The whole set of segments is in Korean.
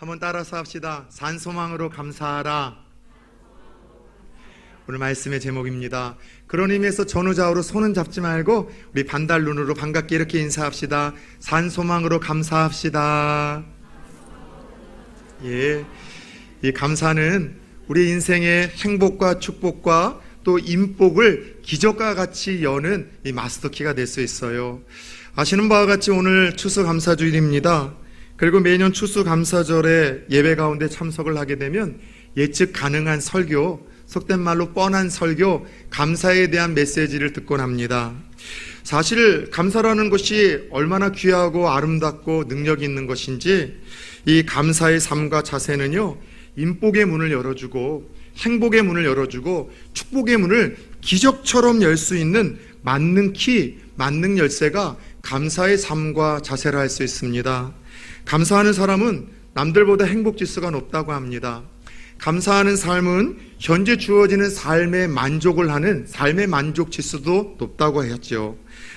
한번 따라서 합시다. 산소망으로 감사하라. 오늘 말씀의 제목입니다. 그런 의미에서 전후좌우로 손은 잡지 말고 우리 반달 눈으로 반갑게 이렇게 인사합시다. 산소망으로 감사합시다. 예, 이 감사는 우리 인생의 행복과 축복과 또 인복을 기적과 같이 여는 이 마스터키가 될 수 있어요. 아시는 바와 같이 오늘 추수감사주일입니다. 그리고 매년 추수감사절에 예배 가운데 참석을 하게 되면 예측 가능한 설교, 속된 말로 뻔한 설교, 감사에 대한 메시지를 듣곤 합니다. 사실 감사라는 것이 얼마나 귀하고 아름답고 능력이 있는 것인지 이 감사의 삶과 자세는요, 인복의 문을 열어주고 행복의 문을 열어주고 축복의 문을 기적처럼 열 수 있는 만능 키, 만능 열쇠가 감사의 삶과 자세라 할 수 있습니다. 감사하는 사람은 남들보다 행복지수가 높다고 합니다. 감사하는 삶은 현재 주어지는 삶의 만족을 하는 삶의 만족지수도 높다고 했죠.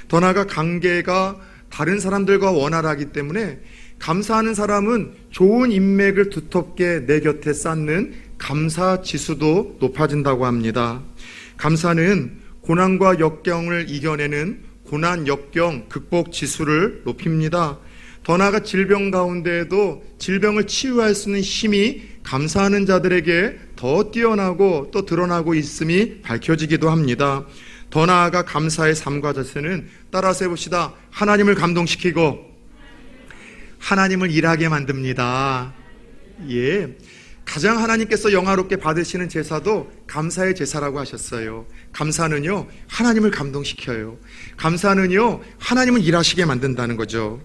더 나아가 관계가 다른 사람들과 원활하기 때문에 감사하는 사람은 좋은 인맥을 두텁게 내 곁에 쌓는 감사 지수도 높아진다고 합니다. 감사는 고난과 역경을 이겨내는 고난 역경 극복 지수를 높입니다. 더 나아가 질병 가운데에도 질병을 치유할 수 있는 힘이 감사하는 자들에게 더 뛰어나고 또 드러나고 있음이 밝혀지기도 합니다. 더 나아가 감사의 삶과 자세는 따라서 해봅시다. 하나님을 감동시키고 하나님을 일하게 만듭니다. 예, 가장 하나님께서 영화롭게 받으시는 제사도 감사의 제사라고 하셨어요. 감사는요, 하나님을 감동시켜요. 감사는요, 하나님을 일하시게 만든다는 거죠.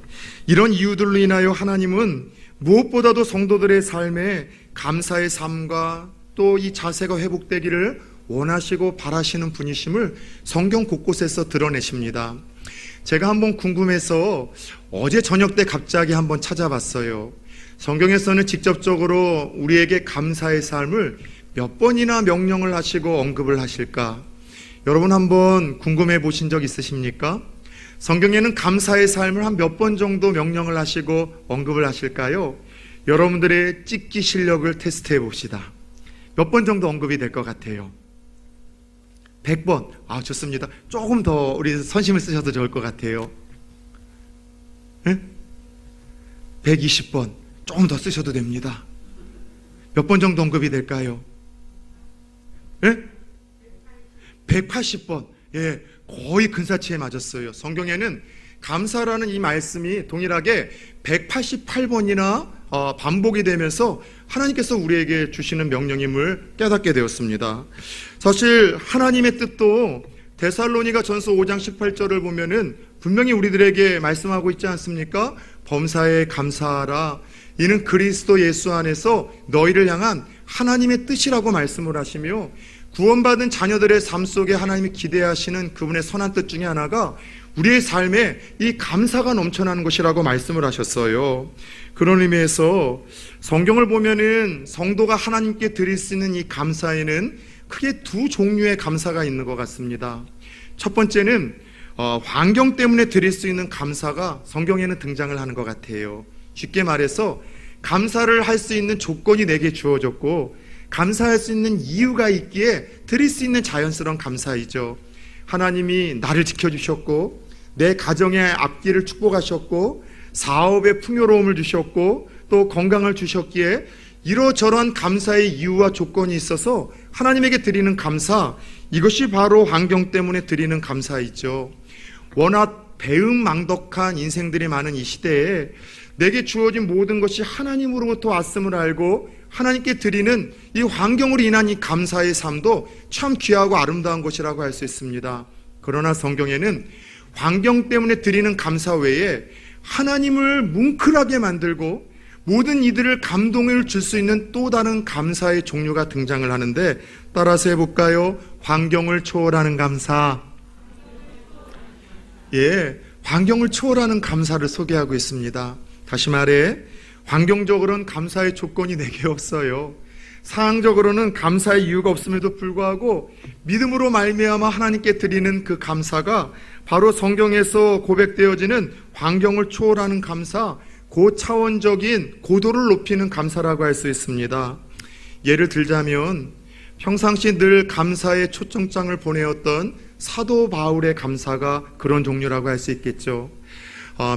이런 이유들로 인하여 하나님은 무엇보다도 성도들의 삶에 감사의 삶과 또 이 자세가 회복되기를 원하시고 바라시는 분이심을 성경 곳곳에서 드러내십니다. 제가 한번 궁금해서 어제 저녁 때 갑자기 한번 찾아봤어요. 성경에서는 직접적으로 우리에게 감사의 삶을 몇 번이나 명령을 하시고 언급을 하실까? 여러분 한번 궁금해 보신 적 있으십니까? 성경에는 감사의 삶을 한 몇 번 정도 명령을 하시고 언급을 하실까요? 여러분들의 찍기 실력을 테스트해 봅시다. 몇 번 정도 언급이 될 것 같아요? 100번. 아, 좋습니다. 조금 더 우리 선심을 쓰셔도 좋을 것 같아요. 네? 120번. 조금 더 쓰셔도 됩니다. 몇 번 정도 언급이 될까요? 예? 180번. 예, 거의 근사치에 맞았어요. 성경에는 감사라는 이 말씀이 동일하게 188번이나 반복이 되면서 하나님께서 우리에게 주시는 명령임을 깨닫게 되었습니다. 사실 하나님의 뜻도 데살로니가 전서 5장 18절을 보면은 분명히 우리들에게 말씀하고 있지 않습니까? 범사에 감사하라. 이는 그리스도 예수 안에서 너희를 향한 하나님의 뜻이라고 말씀을 하시며, 구원받은 자녀들의 삶 속에 하나님이 기대하시는 그분의 선한 뜻 중에 하나가 우리의 삶에 이 감사가 넘쳐나는 것이라고 말씀을 하셨어요. 그런 의미에서 성경을 보면은 성도가 하나님께 드릴 수 있는 이 감사에는 크게 두 종류의 감사가 있는 것 같습니다. 첫 번째는 환경 때문에 드릴 수 있는 감사가 성경에는 등장을 하는 것 같아요. 쉽게 말해서 감사를 할 수 있는 조건이 내게 주어졌고 감사할 수 있는 이유가 있기에 드릴 수 있는 자연스러운 감사이죠. 하나님이 나를 지켜주셨고 내 가정의 앞길을 축복하셨고 사업에 풍요로움을 주셨고 또 건강을 주셨기에 이러저러한 감사의 이유와 조건이 있어서 하나님에게 드리는 감사, 이것이 바로 환경 때문에 드리는 감사이죠. 워낙 배은망덕한 인생들이 많은 이 시대에 내게 주어진 모든 것이 하나님으로부터 왔음을 알고 하나님께 드리는 이 환경으로 인한 이 감사의 삶도 참 귀하고 아름다운 것이라고 할 수 있습니다. 그러나 성경에는 환경 때문에 드리는 감사 외에 하나님을 뭉클하게 만들고 모든 이들을 감동을 줄 수 있는 또 다른 감사의 종류가 등장을 하는데, 따라서 해볼까요? 환경을 초월하는 감사. 예, 환경을 초월하는 감사를 소개하고 있습니다. 다시 말해 환경적으로는 감사의 조건이 내게 없어요. 상황적으로는 감사의 이유가 없음에도 불구하고 믿음으로 말미암아 하나님께 드리는 그 감사가 바로 성경에서 고백되어지는 환경을 초월하는 감사, 고차원적인 고도를 높이는 감사라고 할 수 있습니다. 예를 들자면 평상시 늘 감사의 초청장을 보내었던 사도 바울의 감사가 그런 종류라고 할 수 있겠죠.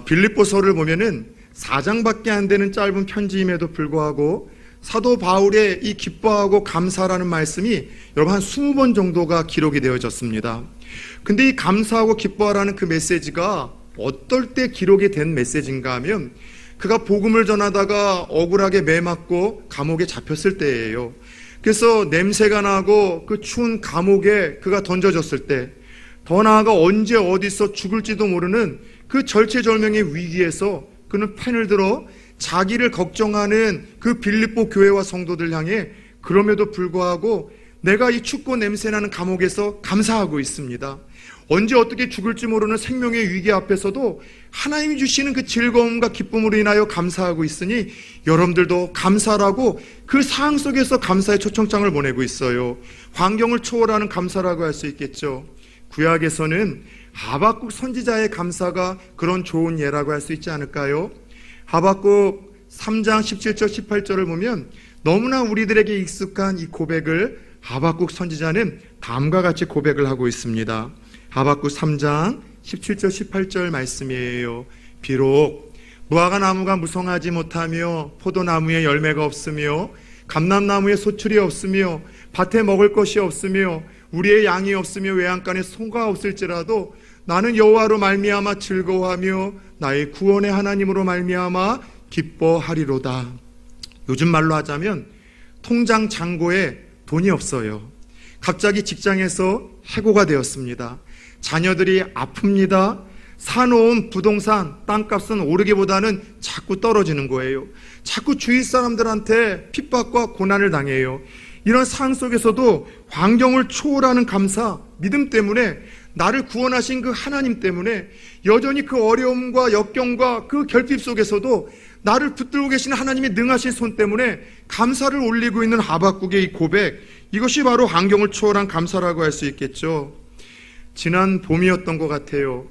빌립보서를 보면은 4장밖에 안 되는 짧은 편지임에도 불구하고 사도 바울의 이 기뻐하고 감사라는 말씀이 여러분 한 20번 정도가 기록이 되어졌습니다. 근데 이 감사하고 기뻐하라는 그 메시지가 어떨 때 기록이 된 메시지인가 하면 그가 복음을 전하다가 억울하게 매맞고 감옥에 잡혔을 때예요. 그래서 냄새가 나고 그 추운 감옥에 그가 던져졌을 때, 더 나아가 언제 어디서 죽을지도 모르는 그 절체절명의 위기에서 그는 펜을 들어 자기를 걱정하는 그 빌립보 교회와 성도들 향해 그럼에도 불구하고 내가 이 춥고 냄새나는 감옥에서 감사하고 있습니다. 언제 어떻게 죽을지 모르는 생명의 위기 앞에서도 하나님이 주시는 그 즐거움과 기쁨으로 인하여 감사하고 있으니 여러분들도 감사라고 그 상황 속에서 감사의 초청장을 보내고 있어요. 환경을 초월하는 감사라고 할 수 있겠죠. 구약에서는 하박국 선지자의 감사가 그런 좋은 예라고 할 수 있지 않을까요? 하박국 3장 17절 18절을 보면 너무나 우리들에게 익숙한 이 고백을 하박국 선지자는 다음과 같이 고백을 하고 있습니다. 하박국 3장 17절 18절 말씀이에요. 비록 무화과 나무가 무성하지 못하며 포도나무에 열매가 없으며 감람나무에 소출이 없으며 밭에 먹을 것이 없으며 우리의 양이 없으며 외양간에 소가 없을지라도 나는 여호와로 말미암아 즐거워하며 나의 구원의 하나님으로 말미암아 기뻐하리로다. 요즘 말로 하자면 통장 잔고에 돈이 없어요. 갑자기 직장에서 해고가 되었습니다. 자녀들이 아픕니다. 사놓은 부동산, 땅값은 오르기보다는 자꾸 떨어지는 거예요. 자꾸 주위 사람들한테 핍박과 고난을 당해요. 이런 상황 속에서도 환경을 초월하는 감사, 믿음 때문에 나를 구원하신 그 하나님 때문에 여전히 그 어려움과 역경과 그 결핍 속에서도 나를 붙들고 계신 하나님의 능하신 손 때문에 감사를 올리고 있는 하박국의 이 고백, 이것이 바로 환경을 초월한 감사라고 할 수 있겠죠. 지난 봄이었던 것 같아요.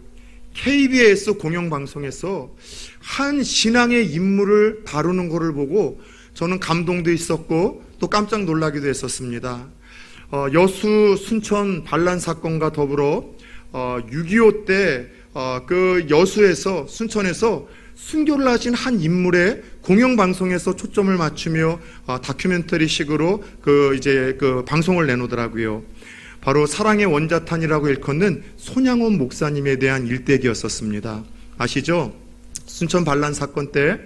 KBS 공영방송에서 한 신앙의 인물을 다루는 것을 보고 저는 감동도 있었고 또 깜짝 놀라기도 했었습니다. 여수 순천 반란 사건과 더불어 6.25 때 그 여수에서 순천에서 순교를 하신 한 인물의 공영방송에서 초점을 맞추며 다큐멘터리식으로 그 방송을 내놓더라고요. 바로 사랑의 원자탄이라고 일컫는 손양원 목사님에 대한 일대기였었습니다. 아시죠? 순천 반란 사건 때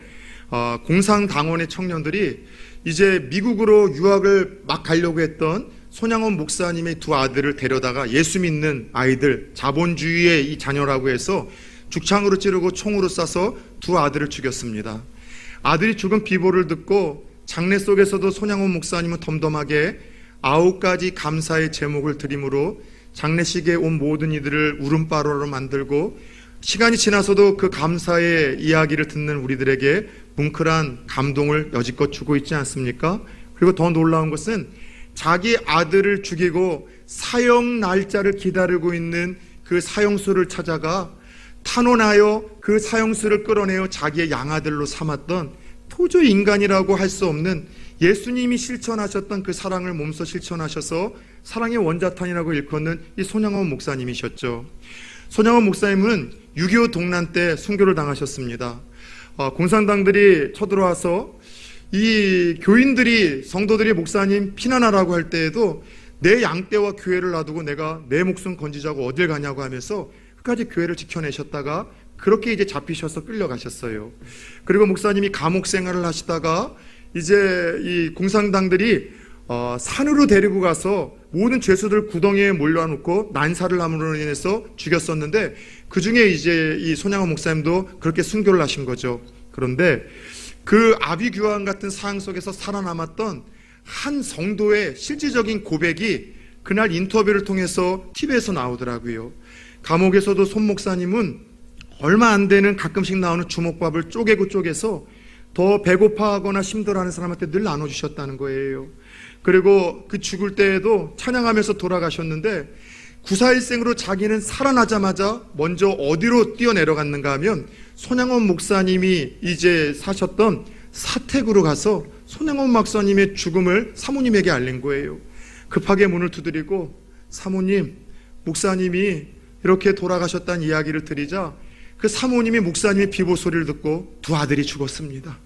공산당원의 청년들이 이제 미국으로 유학을 막 가려고 했던 손양원 목사님의 두 아들을 데려다가 예수 믿는 아이들, 자본주의의 이 자녀라고 해서 죽창으로 찌르고 총으로 쏴서 두 아들을 죽였습니다. 아들이 죽은 비보를 듣고 장례 속에서도 손양원 목사님은 덤덤하게 9가지 감사의 제목을 드림으로 장례식에 온 모든 이들을 울음바로로 만들고 시간이 지나서도 그 감사의 이야기를 듣는 우리들에게 뭉클한 감동을 여지껏 주고 있지 않습니까? 그리고 더 놀라운 것은 자기 아들을 죽이고 사형 날짜를 기다리고 있는 그 사형수를 찾아가 탄원하여 그 사형수를 끌어내어 자기의 양아들로 삼았던 도저히 인간이라고 할 수 없는 예수님이 실천하셨던 그 사랑을 몸소 실천하셔서 사랑의 원자탄이라고 일컫는 이 손양원 목사님이셨죠. 손양원 목사님은 6.25 동란 때 순교를 당하셨습니다. 공산당들이 쳐들어와서 이 교인들이, 성도들이 목사님 피난하라고 할 때에도 내 양떼와 교회를 놔두고 내가 내 목숨 건지자고 어딜 가냐고 하면서 끝까지 교회를 지켜내셨다가 그렇게 이제 잡히셔서 끌려가셨어요. 그리고 목사님이 감옥 생활을 하시다가 이제 이 공산당들이 산으로 데리고 가서 모든 죄수들 구덩이에 몰려놓고 난사를 함으로 인해서 죽였었는데 그 중에 이제 이 손양원 목사님도 그렇게 순교를 하신 거죠. 그런데 그 아비규환 같은 상황 속에서 살아남았던 한 성도의 실질적인 고백이 그날 인터뷰를 통해서 TV에서 나오더라고요. 감옥에서도 손 목사님은 얼마 안 되는 가끔씩 나오는 주먹밥을 쪼개고 쪼개서 더 배고파하거나 힘들어하는 사람한테 늘 나눠주셨다는 거예요. 그리고 그 죽을 때에도 찬양하면서 돌아가셨는데 구사일생으로 자기는 살아나자마자 먼저 어디로 뛰어내려갔는가 하면 손양원 목사님이 이제 사셨던 사택으로 가서 손양원 목사님의 죽음을 사모님에게 알린 거예요. 급하게 문을 두드리고 사모님, 목사님이 이렇게 돌아가셨다는 이야기를 드리자 그 사모님이 목사님의 비보 소리를 듣고 두 아들이 죽었습니다.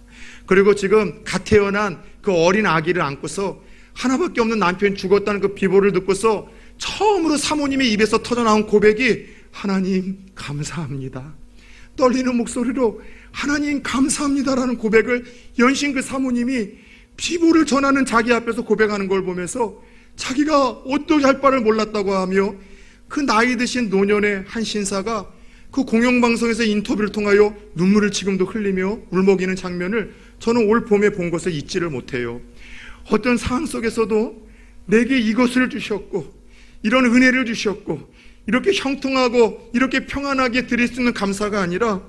그리고 지금 갓 태어난 그 어린 아기를 안고서 하나밖에 없는 남편이 죽었다는 그 비보를 듣고서 처음으로 사모님의 입에서 터져나온 고백이 하나님 감사합니다. 떨리는 목소리로 하나님 감사합니다라는 고백을 연신 그 사모님이 비보를 전하는 자기 앞에서 고백하는 걸 보면서 자기가 어떻게 할 바를 몰랐다고 하며 그 나이 드신 노년의 한 신사가 그 공영방송에서 인터뷰를 통하여 눈물을 지금도 흘리며 울먹이는 장면을 저는 올 봄에 본 것을 잊지를 못해요. 어떤 상황 속에서도 내게 이것을 주셨고 이런 은혜를 주셨고 이렇게 형통하고 이렇게 평안하게 드릴 수 있는 감사가 아니라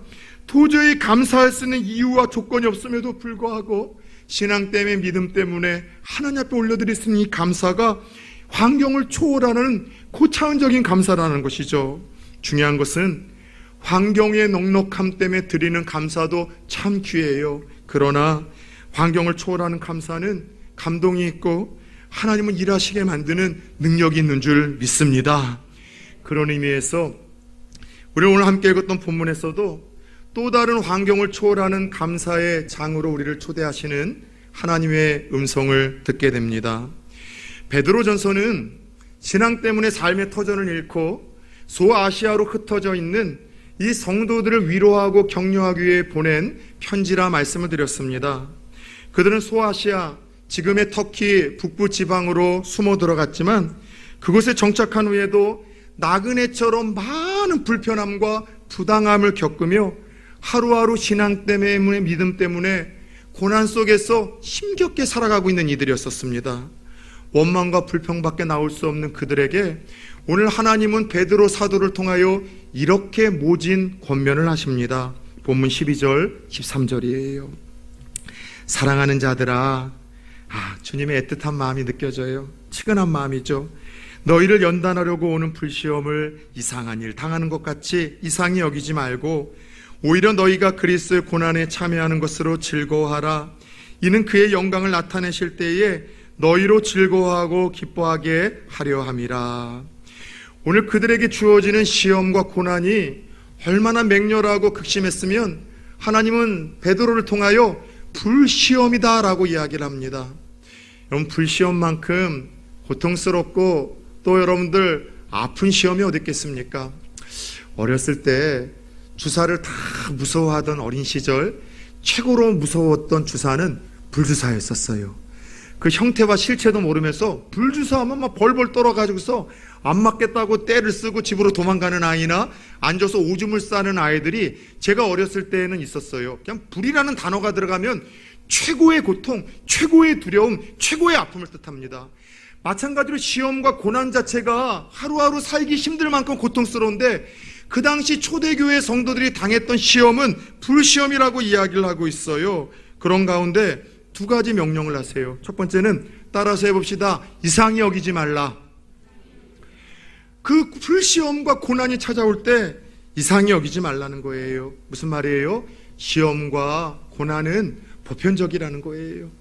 도저히 감사할 수 있는 이유와 조건이 없음에도 불구하고 신앙 때문에 믿음 때문에 하나님 앞에 올려드릴 수 있는 이 감사가 환경을 초월하는 고차원적인 감사라는 것이죠. 중요한 것은 환경의 넉넉함 때문에 드리는 감사도 참 귀해요. 그러나 환경을 초월하는 감사는 감동이 있고 하나님은 일하시게 만드는 능력이 있는 줄 믿습니다. 그런 의미에서 우리 오늘 함께 읽었던 본문에서도 또 다른 환경을 초월하는 감사의 장으로 우리를 초대하시는 하나님의 음성을 듣게 됩니다. 베드로전서는 신앙 때문에 삶의 터전을 잃고 소아시아로 흩어져 있는 이 성도들을 위로하고 격려하기 위해 보낸 편지라 말씀을 드렸습니다. 그들은 소아시아, 지금의 터키 북부 지방으로 숨어 들어갔지만 그곳에 정착한 후에도 나그네처럼 많은 불편함과 부당함을 겪으며 하루하루 신앙 때문에 믿음 때문에 고난 속에서 힘겹게 살아가고 있는 이들이었습니다. 원망과 불평밖에 나올 수 없는 그들에게 오늘 하나님은 베드로 사도를 통하여 이렇게 모진 권면을 하십니다. 본문 12절 13절이에요. 사랑하는 자들아, 주님의 애틋한 마음이 느껴져요. 치근한 마음이죠. 너희를 연단하려고 오는 불시험을 이상한 일 당하는 것 같이 이상히 여기지 말고 오히려 너희가 그리스도의 고난에 참여하는 것으로 즐거워하라. 이는 그의 영광을 나타내실 때에 너희로 즐거워하고 기뻐하게 하려 함이라. 오늘 그들에게 주어지는 시험과 고난이 얼마나 맹렬하고 극심했으면 하나님은 베드로를 통하여 불시험이다라고 이야기를 합니다. 여러분, 불시험만큼 고통스럽고 또 여러분들 아픈 시험이 어디 있겠습니까? 어렸을 때 주사를 다 무서워하던 어린 시절 최고로 무서웠던 주사는 불주사였었어요. 그 형태와 실체도 모르면서 불주사하면 막 벌벌 떨어가지고서 안 맞겠다고 떼를 쓰고 집으로 도망가는 아이나 앉아서 오줌을 싸는 아이들이 제가 어렸을 때에는 있었어요. 그냥 불이라는 단어가 들어가면 최고의 고통, 최고의 두려움, 최고의 아픔을 뜻합니다. 마찬가지로 시험과 고난 자체가 하루하루 살기 힘들 만큼 고통스러운데 그 당시 초대교회 성도들이 당했던 시험은 불시험이라고 이야기를 하고 있어요. 그런 가운데 두 가지 명령을 하세요. 첫 번째는 따라서 해봅시다. 이상히 여기지 말라. 그 불시험과 고난이 찾아올 때 이상히 여기지 말라는 거예요. 무슨 말이에요? 시험과 고난은 보편적이라는 거예요.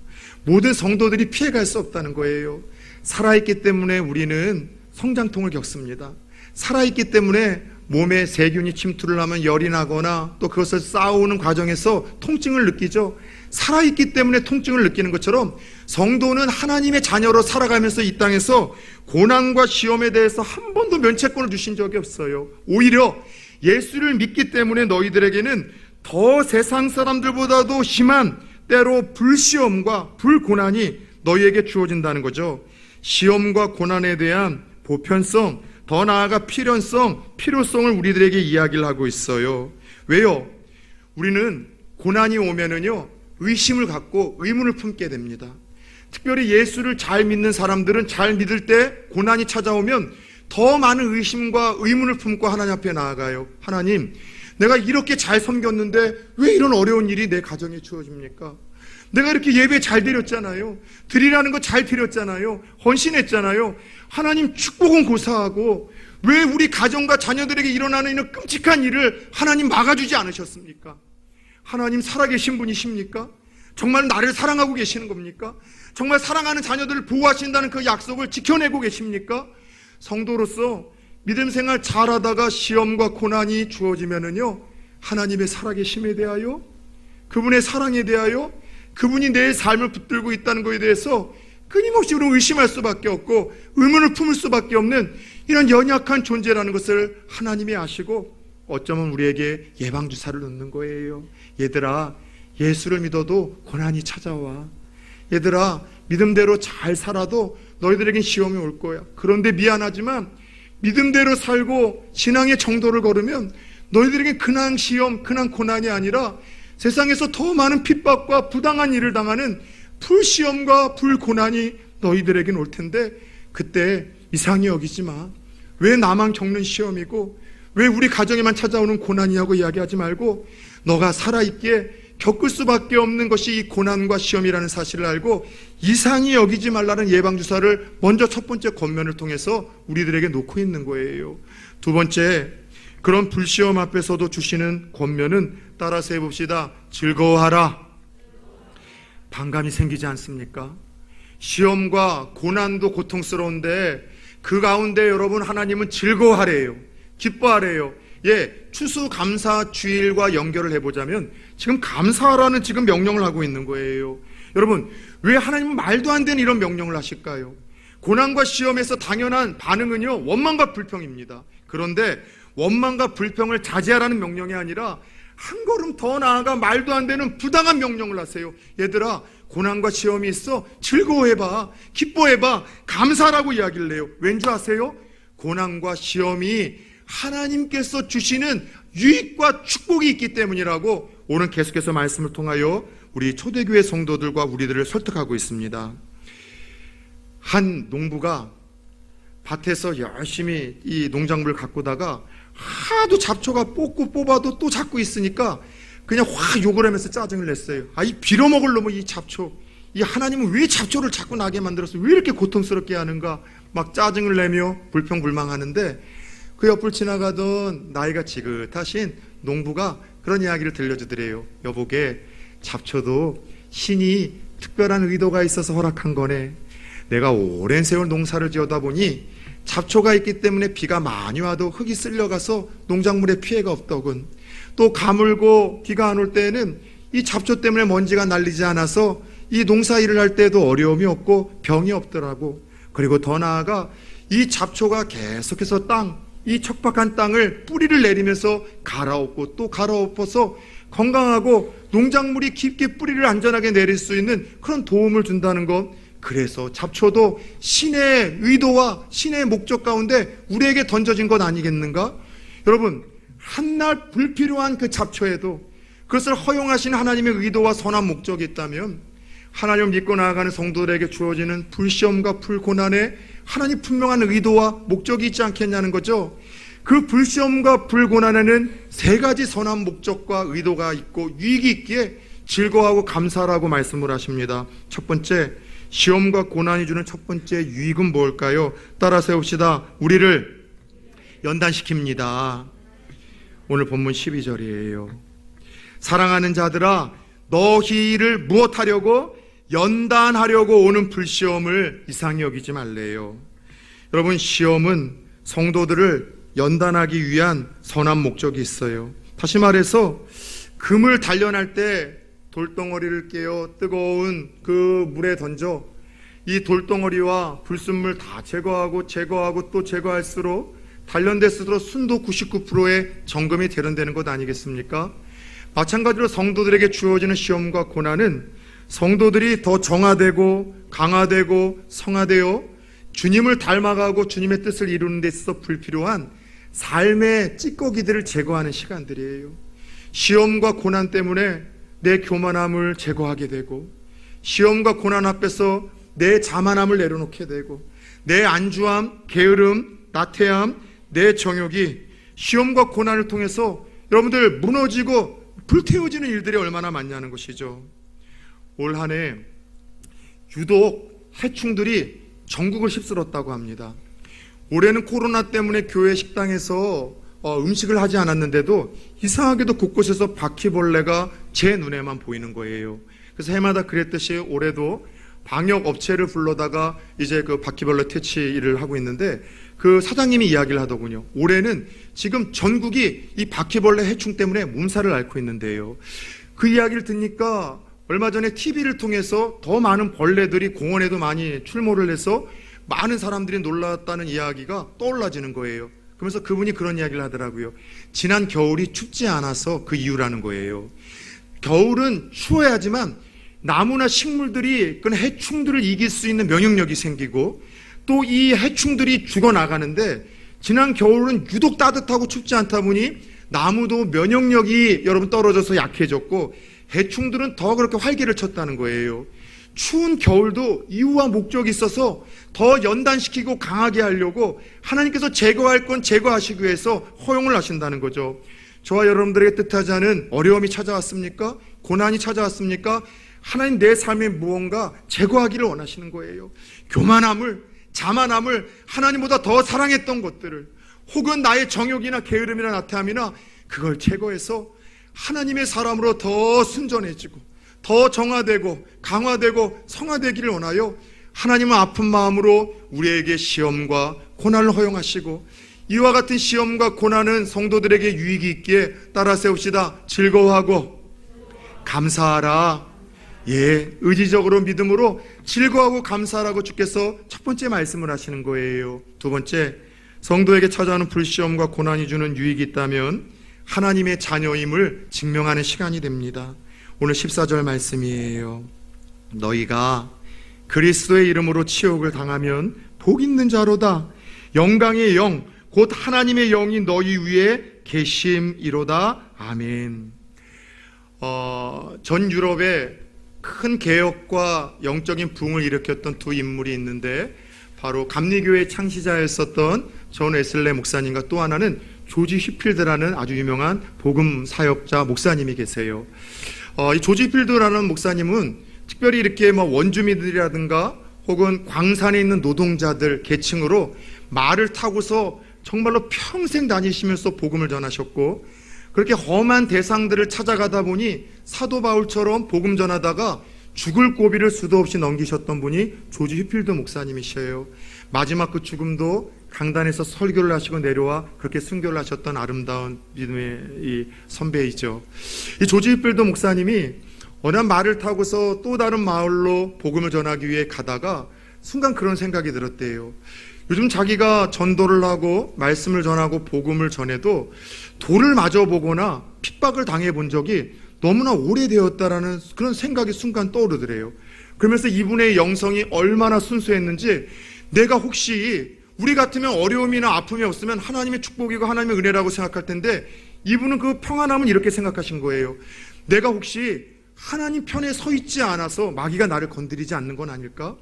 모든 성도들이 피해갈 수 없다는 거예요. 살아있기 때문에 우리는 성장통을 겪습니다. 살아있기 때문에 몸에 세균이 침투를 하면 열이 나거나 또 그것을 쌓아오는 과정에서 통증을 느끼죠. 살아있기 때문에 통증을 느끼는 것처럼 성도는 하나님의 자녀로 살아가면서 이 땅에서 고난과 시험에 대해서 한 번도 면책권을 주신 적이 없어요. 오히려 예수를 믿기 때문에 너희들에게는 더 세상 사람들보다도 심한 때로 불시험과 불고난이 너희에게 주어진다는 거죠. 시험과 고난에 대한 보편성, 더 나아가 필요성을 우리들에게 이야기를 하고 있어요. 왜요? 우리는 고난이 오면은요, 의심을 갖고 의문을 품게 됩니다. 특별히 예수를 잘 믿는 사람들은 잘 믿을 때 고난이 찾아오면 더 많은 의심과 의문을 품고 하나님 앞에 나아가요. 하나님, 내가 이렇게 잘 섬겼는데 왜 이런 어려운 일이 내 가정에 주어집니까? 내가 이렇게 예배 잘 드렸잖아요. 드리라는 거 잘 드렸잖아요. 헌신했잖아요. 하나님 축복은 고사하고 왜 우리 가정과 자녀들에게 일어나는 이런 끔찍한 일을 하나님 막아주지 않으셨습니까? 하나님 살아계신 분이십니까? 정말 나를 사랑하고 계시는 겁니까? 정말 사랑하는 자녀들을 보호하신다는 그 약속을 지켜내고 계십니까? 성도로서 믿음 생활 잘하다가 시험과 고난이 주어지면은요, 하나님의 살아계심에 대하여, 그분의 사랑에 대하여, 그분이 내 삶을 붙들고 있다는 것에 대해서 끊임없이 우리는 의심할 수밖에 없고 의문을 품을 수밖에 없는 이런 연약한 존재라는 것을 하나님이 아시고 어쩌면 우리에게 예방주사를 놓는 거예요. 얘들아, 예수를 믿어도 고난이 찾아와. 얘들아, 믿음대로 잘 살아도 너희들에겐 시험이 올 거야. 그런데 미안하지만 믿음대로 살고 신앙의 정도를 걸으면 너희들에게 근한 시험, 근한 고난이 아니라 세상에서 더 많은 핍박과 부당한 일을 당하는 불시험과 불고난이 너희들에겐 올 텐데 그때 이상히 여기지 마. 왜 나만 겪는 시험이고 왜 우리 가정에만 찾아오는 고난이냐고 이야기하지 말고 너가 살아있기에 겪을 수밖에 없는 것이 이 고난과 시험이라는 사실을 알고 이상히 여기지 말라는 예방주사를 먼저 첫 번째 권면을 통해서 우리들에게 놓고 있는 거예요. 두 번째, 그런 불시험 앞에서도 주시는 권면은 따라서 해봅시다. 즐거워하라. 반감이 생기지 않습니까? 시험과 고난도 고통스러운데 그 가운데 여러분 하나님은 즐거워하래요. 기뻐하래요. 추수감사 주일과 연결을 해보자면 지금 감사하라는 지금 명령을 하고 있는 거예요. 여러분, 왜 하나님은 말도 안 되는 이런 명령을 하실까요? 고난과 시험에서 당연한 반응은요, 원망과 불평입니다. 그런데 원망과 불평을 자제하라는 명령이 아니라 한 걸음 더 나아가 말도 안 되는 부당한 명령을 하세요. 얘들아, 고난과 시험이 있어. 즐거워해봐. 기뻐해봐. 감사라고 이야기를 해요. 왠지 아세요? 고난과 시험이 하나님께서 주시는 유익과 축복이 있기 때문이라고 오늘 계속해서 말씀을 통하여 우리 초대교회 성도들과 우리들을 설득하고 있습니다. 한 농부가 밭에서 열심히 이 농작물을 가꾸다가 하도 잡초가 뽑아도 또 잡고 있으니까 그냥 확 욕을 하면서 짜증을 냈어요. 이 빌어먹을 놈의 이 잡초, 이 하나님은 왜 잡초를 자꾸 나게 만들었어? 왜 이렇게 고통스럽게 하는가? 막 짜증을 내며 불평불망하는데 그 옆을 지나가던 나이가 지긋하신 농부가 그런 이야기를 들려주더래요. 여보게, 잡초도 신이 특별한 의도가 있어서 허락한 거네. 내가 오랜 세월 농사를 지어다 보니 잡초가 있기 때문에 비가 많이 와도 흙이 쓸려가서 농작물에 피해가 없더군. 또 가물고 비가 안 올 때에는 이 잡초 때문에 먼지가 날리지 않아서 이 농사일을 할 때도 어려움이 없고 병이 없더라고. 그리고 더 나아가 이 잡초가 계속해서 이 척박한 땅을 뿌리를 내리면서 갈아엎고 또 갈아엎어서 건강하고 농작물이 깊게 뿌리를 안전하게 내릴 수 있는 그런 도움을 준다는 것. 그래서 잡초도 신의 의도와 신의 목적 가운데 우리에게 던져진 것 아니겠는가? 여러분, 한낱 불필요한 그 잡초에도 그것을 허용하신 하나님의 의도와 선한 목적이 있다면 하나님을 믿고 나아가는 성도들에게 주어지는 불시험과 불고난에 하나님 분명한 의도와 목적이 있지 않겠냐는 거죠. 그 불시험과 불고난에는 세 가지 선한 목적과 의도가 있고 유익이 있기에 즐거워하고 감사하라고 말씀을 하십니다. 첫 번째, 시험과 고난이 주는 첫 번째 유익은 뭘까요? 따라서 해봅시다. 우리를 연단시킵니다. 오늘 본문 12절이에요. 사랑하는 자들아, 너희를 무엇하려고? 연단하려고 오는 불시험을 이상히 여기지 말래요. 여러분, 시험은 성도들을 연단하기 위한 선한 목적이 있어요. 다시 말해서 금을 단련할 때 돌덩어리를 깨어 뜨거운 그 물에 던져 이 돌덩어리와 불순물 다 제거하고 또 제거할수록 단련될수록 순도 99%의 정금이 대련되는 것 아니겠습니까? 마찬가지로 성도들에게 주어지는 시험과 고난은 성도들이 더 정화되고 강화되고 성화되어 주님을 닮아가고 주님의 뜻을 이루는 데 있어서 불필요한 삶의 찌꺼기들을 제거하는 시간들이에요. 시험과 고난 때문에 내 교만함을 제거하게 되고 시험과 고난 앞에서 내 자만함을 내려놓게 되고 내 안주함, 게으름, 나태함, 내 정욕이 시험과 고난을 통해서 여러분들 무너지고 불태워지는 일들이 얼마나 많냐는 것이죠. 올 한 해 유독 해충들이 전국을 휩쓸었다고 합니다. 올해는 코로나 때문에 교회 식당에서 음식을 하지 않았는데도 이상하게도 곳곳에서 바퀴벌레가 제 눈에만 보이는 거예요. 그래서 해마다 그랬듯이 올해도 방역 업체를 불러다가 이제 그 바퀴벌레 퇴치를 하고 있는데 그 사장님이 이야기를 하더군요. 올해는 지금 전국이 이 바퀴벌레 해충 때문에 몸살을 앓고 있는데요. 그 이야기를 듣니까 얼마 전에 TV를 통해서 더 많은 벌레들이 공원에도 많이 출몰을 해서 많은 사람들이 놀랐다는 이야기가 떠올라지는 거예요. 그러면서 그분이 그런 이야기를 하더라고요. 지난 겨울이 춥지 않아서 그 이유라는 거예요. 겨울은 추워야지만 나무나 식물들이 그 해충들을 이길 수 있는 면역력이 생기고 또 이 해충들이 죽어나가는데 지난 겨울은 유독 따뜻하고 춥지 않다 보니 나무도 면역력이 여러분 떨어져서 약해졌고 해충들은 더 그렇게 활기를 쳤다는 거예요. 추운 겨울도 이유와 목적이 있어서 더 연단시키고 강하게 하려고 하나님께서 제거할 건 제거하시기 위해서 허용을 하신다는 거죠. 저와 여러분들에게 뜻하지 않은 어려움이 찾아왔습니까? 고난이 찾아왔습니까? 하나님 내 삶에 무언가 제거하기를 원하시는 거예요. 교만함을, 자만함을, 하나님보다 더 사랑했던 것들을, 혹은 나의 정욕이나 게으름이나 나태함이나 그걸 제거해서 하나님의 사람으로 더 순전해지고 더 정화되고 강화되고 성화되기를 원하여 하나님은 아픈 마음으로 우리에게 시험과 고난을 허용하시고 이와 같은 시험과 고난은 성도들에게 유익이 있기에 따라 세웁시다. 즐거워하고 감사하라. 예, 의지적으로 믿음으로 즐거워하고 감사하라고 주께서 첫 번째 말씀을 하시는 거예요. 두 번째, 성도에게 찾아오는 불시험과 고난이 주는 유익이 있다면 하나님의 자녀임을 증명하는 시간이 됩니다. 오늘 14절 말씀이에요. 너희가 그리스도의 이름으로 치욕을 당하면 복 있는 자로다. 영광의 영 곧 하나님의 영이 너희 위에 계심이로다. 아멘. 전 유럽에 큰 개혁과 영적인 부흥을 일으켰던 두 인물이 있는데 바로 감리교회 창시자였었던 존 웨슬레 목사님과 또 하나는 조지 휘필드라는 아주 유명한 복음 사역자 목사님이 계세요. 이 조지 휘필드라는 목사님은 특별히 이렇게 원주민들이라든가 혹은 광산에 있는 노동자들 계층으로 말을 타고서 정말로 평생 다니시면서 복음을 전하셨고 그렇게 험한 대상들을 찾아가다 보니 사도 바울처럼 복음 전하다가 죽을 고비를 수도 없이 넘기셨던 분이 조지 휘필드 목사님이셔요. 마지막 그 죽음도 강단에서 설교를 하시고 내려와 그렇게 순교를 하셨던 아름다운 믿음의 이 선배이죠. 이 조지 휘필드 목사님이 어느 날 말을 타고서 또 다른 마을로 복음을 전하기 위해 가다가 순간 그런 생각이 들었대요. 요즘 자기가 전도를 하고 말씀을 전하고 복음을 전해도 돌을 맞아 보거나 핍박을 당해 본 적이 너무나 오래되었다라는 그런 생각이 순간 떠오르더래요. 그러면서 이분의 영성이 얼마나 순수했는지 내가 혹시 우리 같으면 어려움이나 아픔이 없으면 하나님의 축복이고 하나님의 은혜라고 생각할 텐데 이분은 그 평안함은 이렇게 생각하신 거예요. 내가 혹시 하나님 편에 서 있지 않아서 마귀가 나를 건드리지 않는 건 아닐까?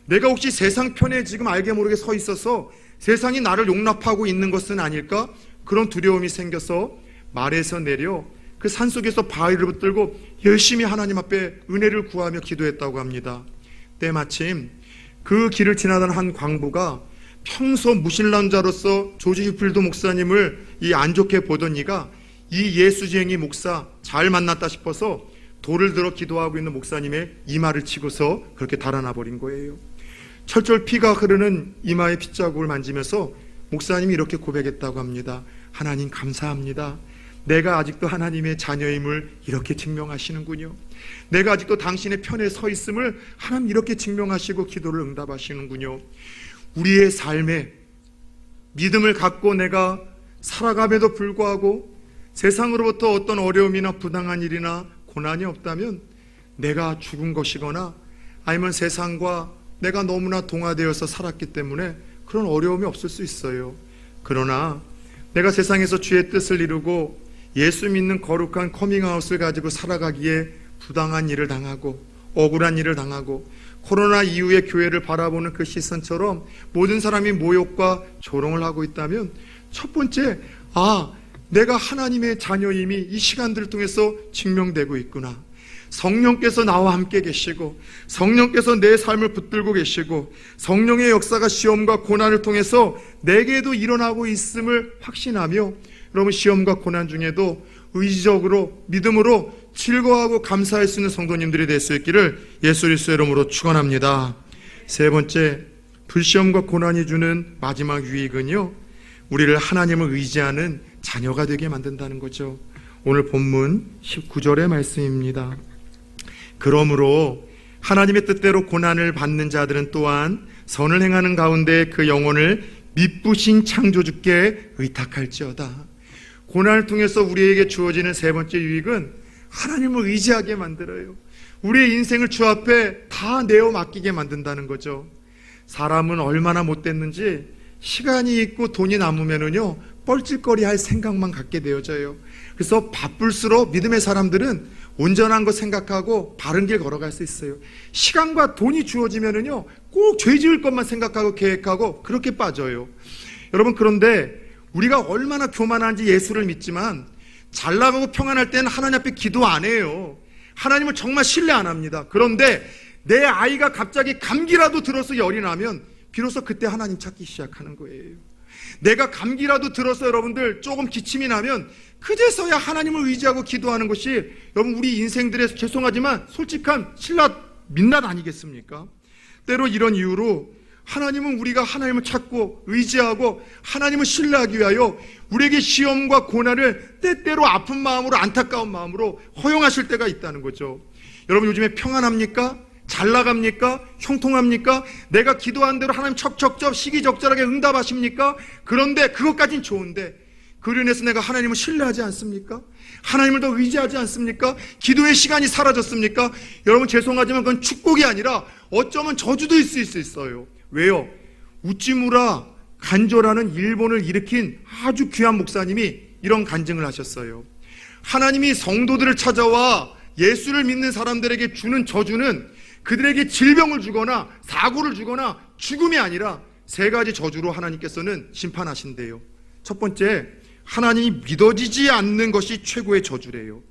내가 혹시 세상 편에 지금 알게 모르게 서 있어서 세상이 나를 용납하고 있는 것은 아닐까? 그런 두려움이 생겨서 말에서 내려 그 산속에서 바위를 붙들고 열심히 하나님 앞에 은혜를 구하며 기도했다고 합니다. 때마침 그 길을 지나던 한 광부가 평소 무신론자로서 조지 휘필드 목사님을 안 좋게 보던 이가 이 예수쟁이 목사 잘 만났다 싶어서 돌을 들어 기도하고 있는 목사님의 이마를 치고서 그렇게 달아나 버린 거예요. 철철 피가 흐르는 이마의 핏자국을 만지면서 목사님이 이렇게 고백했다고 합니다. 하나님 감사합니다. 내가 아직도 하나님의 자녀임을 이렇게 증명하시는군요. 내가 아직도 당신의 편에 서 있음을 하나님 이렇게 증명하시고 기도를 응답하시는군요. 우리의 삶에 믿음을 갖고 내가 살아감에도 불구하고 세상으로부터 어떤 어려움이나 부당한 일이나 고난이 없다면 내가 죽은 것이거나 아니면 세상과 내가 너무나 동화되어서 살았기 때문에 그런 어려움이 없을 수 있어요. 그러나 내가 세상에서 주의 뜻을 이루고 예수 믿는 거룩한 커밍아웃을 가지고 살아가기에 부당한 일을 당하고 억울한 일을 당하고 코로나 이후에 교회를 바라보는 그 시선처럼 모든 사람이 모욕과 조롱을 하고 있다면 첫 번째, 내가 하나님의 자녀임이 이 시간들을 통해서 증명되고 있구나. 성령께서 나와 함께 계시고 성령께서 내 삶을 붙들고 계시고 성령의 역사가 시험과 고난을 통해서 내게도 일어나고 있음을 확신하며 여러분 시험과 고난 중에도 의지적으로 믿음으로 즐거워하고 감사할 수 있는 성도님들이 될 수 있기를 예수 그리스도의 이름으로 축원합니다. 세 번째, 불시험과 고난이 주는 마지막 유익은요, 우리를 하나님을 의지하는 자녀가 되게 만든다는 거죠. 오늘 본문 19절의 말씀입니다. 그러므로 하나님의 뜻대로 고난을 받는 자들은 또한 선을 행하는 가운데 그 영혼을 미쁘신 창조주께 의탁할지어다. 고난을 통해서 우리에게 주어지는 세 번째 유익은 하나님을 의지하게 만들어요. 우리의 인생을 주 앞에 다 내어 맡기게 만든다는 거죠. 사람은 얼마나 못됐는지 시간이 있고 돈이 남으면은요 뻘짓거리 할 생각만 갖게 되어져요. 그래서 바쁠수록 믿음의 사람들은 온전한 것 생각하고 바른 길 걸어갈 수 있어요. 시간과 돈이 주어지면은요 꼭 죄 지을 것만 생각하고 계획하고 그렇게 빠져요. 여러분, 그런데 우리가 얼마나 교만한지 예수를 믿지만 잘 나가고 평안할 때는 하나님 앞에 기도 안 해요. 하나님을 정말 신뢰 안 합니다. 그런데 내 아이가 갑자기 감기라도 들어서 열이 나면 비로소 그때 하나님 찾기 시작하는 거예요. 내가 감기라도 들어서 여러분들 조금 기침이 나면 그제서야 하나님을 의지하고 기도하는 것이 여러분 우리 인생들의 죄송하지만 솔직한 신라 민낯 아니겠습니까? 때로 이런 이유로 하나님은 우리가 하나님을 찾고 의지하고 하나님을 신뢰하기 위하여 우리에게 시험과 고난을 때때로 아픈 마음으로 안타까운 마음으로 허용하실 때가 있다는 거죠. 여러분 요즘에 평안합니까? 잘 나갑니까? 형통합니까? 내가 기도한 대로 하나님 척척척 시기적절하게 응답하십니까? 그런데 그것까진 좋은데 그로 인해서 내가 하나님을 신뢰하지 않습니까? 하나님을 더 의지하지 않습니까? 기도의 시간이 사라졌습니까? 여러분 죄송하지만 그건 축복이 아니라 어쩌면 저주도 있을 수 있어요. 왜요? 우찌무라 간조라는 일본을 일으킨 아주 귀한 목사님이 이런 간증을 하셨어요. 하나님이 성도들을 찾아와 예수를 믿는 사람들에게 주는 저주는 그들에게 질병을 주거나 사고를 주거나 죽음이 아니라 세 가지 저주로 하나님께서는 심판하신대요. 첫 번째, 하나님이 믿어지지 않는 것이 최고의 저주래요.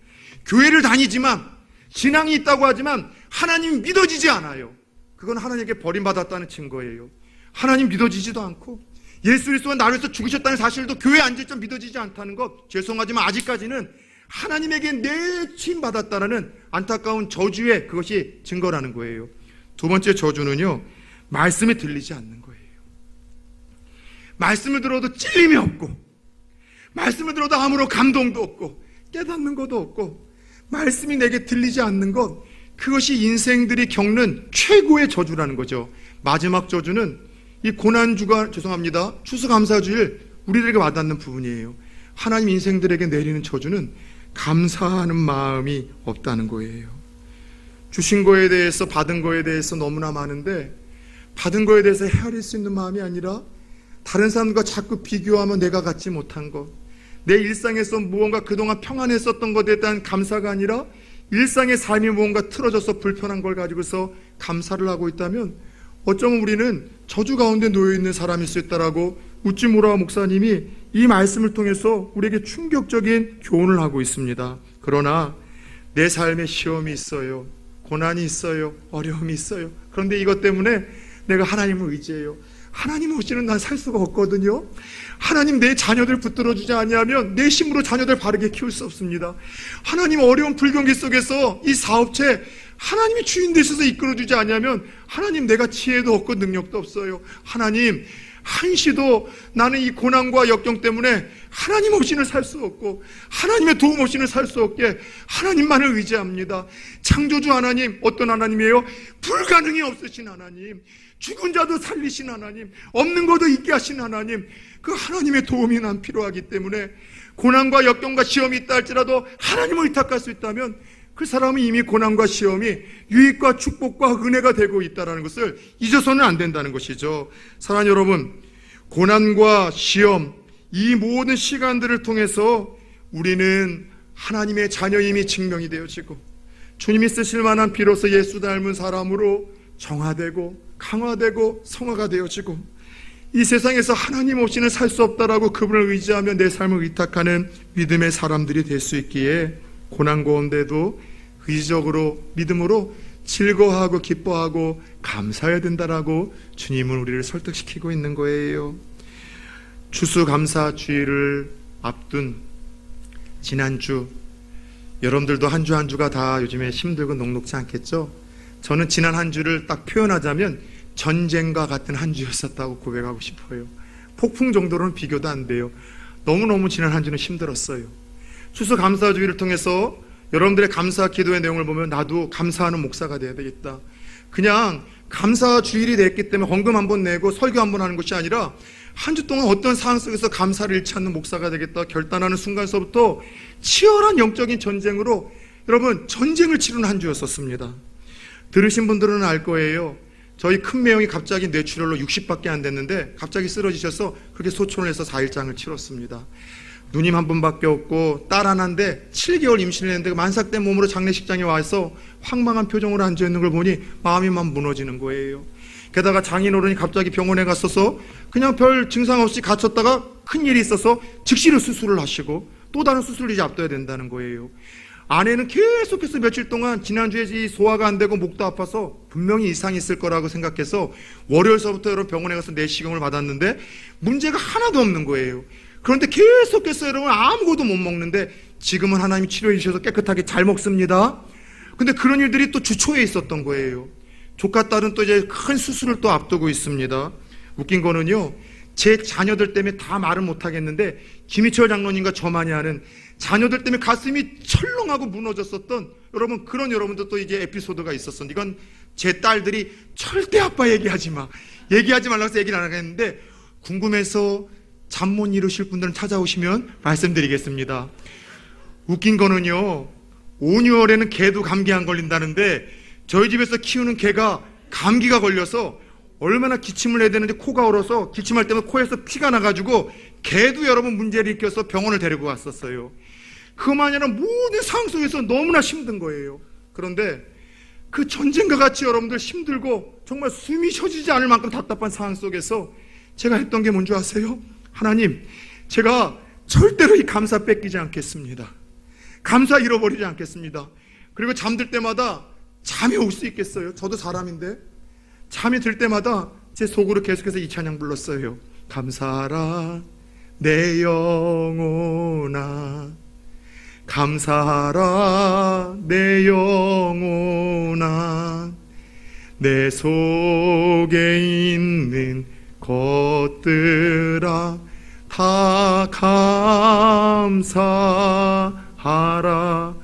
교회를 다니지만 신앙이 있다고 하지만 하나님이 믿어지지 않아요. 그건 하나님께 버림받았다는 증거예요. 하나님 믿어지지도 않고 예수 그리스도가 나를 위해서 죽으셨다는 사실도 교회에 앉을 때 믿어지지 않다는 것, 죄송하지만 아직까지는 하나님에게 내침받았다라는 안타까운 저주의 그것이 증거라는 거예요. 두 번째 저주는요, 말씀이 들리지 않는 거예요. 말씀을 들어도 찔림이 없고 말씀을 들어도 아무런 감동도 없고 깨닫는 것도 없고 말씀이 내게 들리지 않는 것, 그것이 인생들이 겪는 최고의 저주라는 거죠. 마지막 저주는 이 고난주가 죄송합니다 추수감사주일 우리들에게 와닿는 부분이에요. 하나님 인생들에게 내리는 저주는 감사하는 마음이 없다는 거예요. 주신 거에 대해서 받은 거에 대해서 너무나 많은데 받은 거에 대해서 헤아릴 수 있는 마음이 아니라 다른 사람과 자꾸 비교하면 내가 갖지 못한 것, 내 일상에서 무언가 그동안 평안했었던 것에 대한 감사가 아니라 일상의 삶이 무언가 틀어져서 불편한 걸 가지고서 감사를 하고 있다면 어쩌면 우리는 저주 가운데 놓여있는 사람일 수 있다라고 우찌무라 목사님이 이 말씀을 통해서 우리에게 충격적인 교훈을 하고 있습니다. 그러나 내 삶에 시험이 있어요. 고난이 있어요. 어려움이 있어요. 그런데 이것 때문에 내가 하나님을 의지해요. 하나님 없이는 난 살 수가 없거든요. 하나님 내 자녀들 붙들어주지 아니하면 내 힘으로 자녀들 바르게 키울 수 없습니다. 하나님 어려운 불경기 속에서 이 사업체 하나님이 주인 되셔서 이끌어주지 아니하면 하나님 내가 지혜도 없고 능력도 없어요. 하나님 한시도 나는 이 고난과 역경 때문에 하나님 없이는 살 수 없고 하나님의 도움 없이는 살 수 없게 하나님만을 의지합니다. 창조주 하나님, 어떤 하나님이에요? 불가능이 없으신 하나님, 죽은 자도 살리신 하나님, 없는 것도 있게 하신 하나님, 그 하나님의 도움이 난 필요하기 때문에 고난과 역경과 시험이 있다 할지라도 하나님을 의탁할 수 있다면 그 사람은 이미 고난과 시험이 유익과 축복과 은혜가 되고 있다는 것을 잊어서는 안 된다는 것이죠. 사랑하는 여러분, 고난과 시험, 이 모든 시간들을 통해서 우리는 하나님의 자녀임이 증명이 되어지고 주님이 쓰실 만한 비로소 예수 닮은 사람으로 정화되고 강화되고 성화가 되어지고 이 세상에서 하나님 없이는 살 수 없다라고 그분을 의지하며 내 삶을 의탁하는 믿음의 사람들이 될 수 있기에 고난 가운데도 의지적으로 믿음으로 즐거워하고 기뻐하고 감사해야 된다라고 주님은 우리를 설득시키고 있는 거예요. 추수감사주의를 앞둔 지난주, 여러분들도 한 주 한 주가 다 요즘에 힘들고 녹록지 않겠죠? 저는 지난 한 주를 딱 표현하자면 전쟁과 같은 한 주였었다고 고백하고 싶어요. 폭풍 정도로는 비교도 안 돼요. 너무너무 지난 한 주는 힘들었어요. 추수감사주의를 통해서 여러분들의 감사 기도의 내용을 보면 나도 감사하는 목사가 돼야 되겠다. 그냥 감사주일이 됐기 때문에 헌금 한번 내고 설교 한번 하는 것이 아니라 한 주 동안 어떤 상황 속에서 감사를 잃지 않는 목사가 되겠다 결단하는 순간서부터 치열한 영적인 전쟁으로 여러분 전쟁을 치르는 한 주였었습니다. 들으신 분들은 알 거예요. 저희 큰 매형이 갑자기 뇌출혈로 60밖에 안 됐는데 갑자기 쓰러지셔서 그렇게 소천을 해서 4일장을 치렀습니다. 누님 한 분밖에 없고 딸 하나인데 7개월 임신을 했는데 만삭된 몸으로 장례식장에 와서 황망한 표정으로 앉아있는 걸 보니 마음이 막 무너지는 거예요. 게다가 장인어른이 갑자기 병원에 갔어서 그냥 별 증상 없이 갇혔다가 큰일이 있어서 즉시로 수술을 하시고 또 다른 수술을 이제 앞둬야 된다는 거예요. 아내는 계속해서 며칠 동안 지난주에 이 소화가 안 되고 목도 아파서 분명히 이상이 있을 거라고 생각해서 월요일서부터 여러분 병원에 가서 내시경을 받았는데 문제가 하나도 없는 거예요. 그런데 계속해서 여러분 아무것도 못 먹는데 지금은 하나님이 치료해 주셔서 깨끗하게 잘 먹습니다. 근데 그런 일들이 또 주초에 있었던 거예요. 조카 딸은 또 이제 큰 수술을 또 앞두고 있습니다. 웃긴 거는요, 제 자녀들 때문에 다 말을 못 하겠는데 김희철 장로님과 저만이 아는 자녀들 때문에 가슴이 철렁하고 무너졌었던 여러분 그런 여러분들 또 이게 에피소드가 있었습니다. 이건 제 딸들이 절대 아빠 얘기하지 말라고 해서 얘기를 안 하겠는데 궁금해서 잠 못 이루실 분들은 찾아오시면 말씀드리겠습니다. 웃긴 거는요, 5, 6월에는 개도 감기 안 걸린다는데 저희 집에서 키우는 개가 감기가 걸려서 얼마나 기침을 해야 되는지 코가 얼어서 기침할 때마다 코에서 피가 나가지고 개도 여러분 문제를 일으켜서 병원을 데리고 왔었어요. 그것만이 아니라 모든 상황 속에서 너무나 힘든 거예요. 그런데 그 전쟁과 같이 여러분들 힘들고 정말 숨이 쉬어지지 않을 만큼 답답한 상황 속에서 제가 했던 게 뭔지 아세요? 하나님, 제가 절대로 이 감사 뺏기지 않겠습니다. 감사 잃어버리지 않겠습니다. 그리고 잠들 때마다 잠이 올 수 있겠어요? 저도 사람인데 잠이 들 때마다 제 속으로 계속해서 이 찬양 불렀어요. 감사하라 내 영혼아, 감사하라 내 영혼아, 내 속에 있는 것들아 다 감사하라.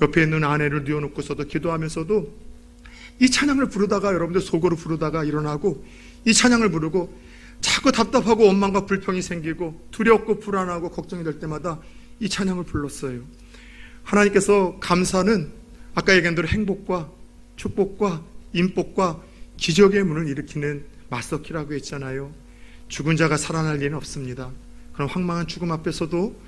옆에 있는 아내를 뉘어놓고서도 기도하면서도 이 찬양을 부르다가 여러분들 속으로 부르다가 일어나고 이 찬양을 부르고 자꾸 답답하고 원망과 불평이 생기고 두렵고 불안하고 걱정이 될 때마다 이 찬양을 불렀어요. 하나님께서 감사는 아까 얘기한 대로 행복과 축복과 인복과 기적의 문을 일으키는 마스터키라고 했잖아요. 죽은 자가 살아날 리는 없습니다. 그럼 황망한 죽음 앞에서도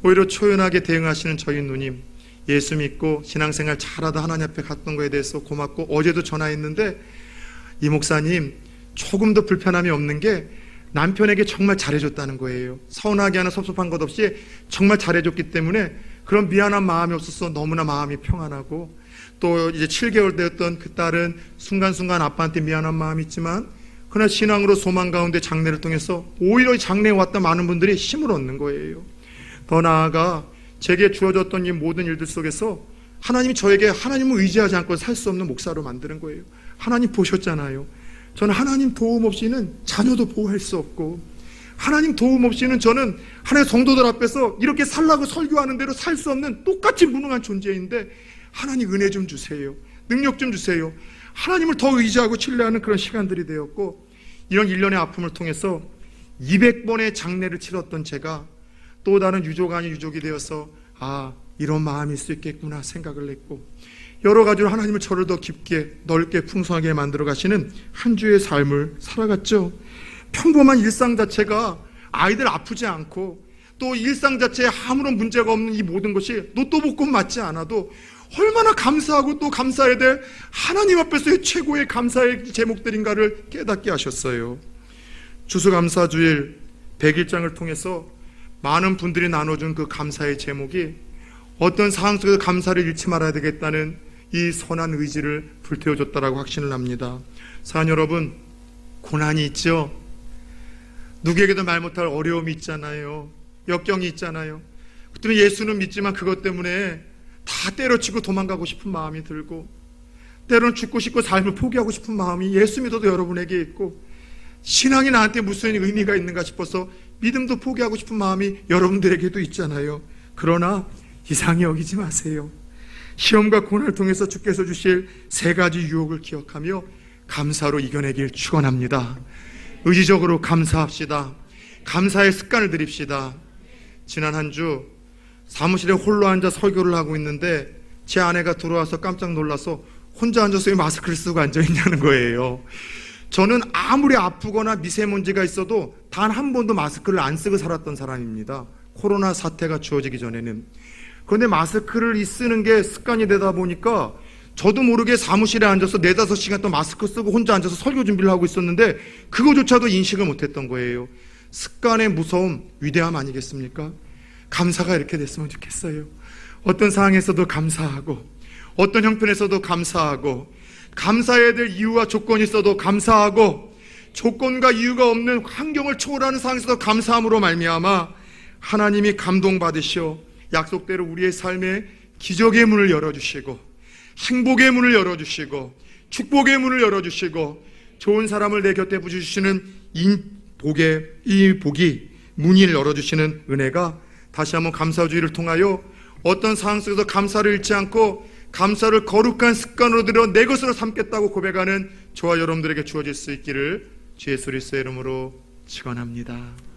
오히려 초연하게 대응하시는 저희 누님, 예수 믿고 신앙생활 잘하다 하나님 앞에 갔던 거에 대해서 고맙고, 어제도 전화했는데 이 목사님 조금 더 불편함이 없는 게 남편에게 정말 잘해줬다는 거예요. 서운하게 하는 섭섭한 것 없이 정말 잘해줬기 때문에 그런 미안한 마음이 없어서 너무나 마음이 평안하고, 또 이제 7개월 되었던 그 딸은 순간순간 아빠한테 미안한 마음이 있지만 그날 신앙으로 소망 가운데 장례를 통해서 오히려 이 장례에 왔던 많은 분들이 힘을 얻는 거예요. 더 나아가 제게 주어졌던 이 모든 일들 속에서 하나님이 저에게 하나님을 의지하지 않고 살 수 없는 목사로 만드는 거예요. 하나님 보셨잖아요. 저는 하나님 도움 없이는 자녀도 보호할 수 없고, 하나님 도움 없이는 저는 하나님의 성도들 앞에서 이렇게 살라고 설교하는 대로 살 수 없는 똑같이 무능한 존재인데 하나님 은혜 좀 주세요. 능력 좀 주세요. 하나님을 더 의지하고 신뢰하는 그런 시간들이 되었고, 이런 일련의 아픔을 통해서 200번의 장례를 치렀던 제가 또 다른 유족 아닌 유족이 되어서 이런 마음일 수 있겠구나 생각을 했고, 여러 가지로 하나님은 저를 더 깊게 넓게 풍성하게 만들어 가시는 한 주의 삶을 살아갔죠. 평범한 일상 자체가 아이들 아프지 않고, 또 일상 자체에 아무런 문제가 없는 이 모든 것이 로또 복권 맞지 않아도 얼마나 감사하고 또 감사해야 될 하나님 앞에서의 최고의 감사의 제목들인가를 깨닫게 하셨어요. 추수감사주일 100일장을 통해서 많은 분들이 나눠준 그 감사의 제목이 어떤 상황 속에서 감사를 잃지 말아야 되겠다는 이 선한 의지를 불태워줬다라고 확신을 합니다. 사랑 여러분, 고난이 있죠. 누구에게도 말 못할 어려움이 있잖아요. 역경이 있잖아요. 그때는 예수는 믿지만 그것 때문에 다 때려치고 도망가고 싶은 마음이 들고, 때로는 죽고 싶고 삶을 포기하고 싶은 마음이 예수 믿어도 여러분에게 있고, 신앙이 나한테 무슨 의미가 있는가 싶어서 믿음도 포기하고 싶은 마음이 여러분들에게도 있잖아요. 그러나 이상히 여기지 마세요. 시험과 고난을 통해서 주께서 주실 세 가지 유혹을 기억하며 감사로 이겨내길 축원합니다. 의지적으로 감사합시다. 감사의 습관을 들입시다. 지난 한 주 사무실에 홀로 앉아 설교를 하고 있는데 제 아내가 들어와서 깜짝 놀라서 혼자 앉아서 왜 마스크를 쓰고 앉아있냐는 거예요. 저는 아무리 아프거나 미세먼지가 있어도 단 한 번도 마스크를 안 쓰고 살았던 사람입니다. 코로나 사태가 주어지기 전에는. 그런데 마스크를 쓰는 게 습관이 되다 보니까 저도 모르게 사무실에 앉아서 4-5시간 동안 마스크 쓰고 혼자 앉아서 설교 준비를 하고 있었는데 그거조차도 인식을 못했던 거예요. 습관의 무서움, 위대함 아니겠습니까? 감사가 이렇게 됐으면 좋겠어요. 어떤 상황에서도 감사하고, 어떤 형편에서도 감사하고, 감사해야 될 이유와 조건이 있어도 감사하고, 조건과 이유가 없는 환경을 초월하는 상황에서도 감사함으로 말미암아 하나님이 감동받으시어 약속대로 우리의 삶에 기적의 문을 열어주시고, 행복의 문을 열어주시고, 축복의 문을 열어주시고, 좋은 사람을 내 곁에 부주시는 이 복이 문을 열어주시는 은혜가 다시 한번 감사주의를 통하여 어떤 상황 속에서 감사를 잃지 않고 감사를 거룩한 습관으로 들여 내 것으로 삼겠다고 고백하는 저와 여러분들에게 주어질 수 있기를 주 예수 그리스도의 이름으로 축원합니다.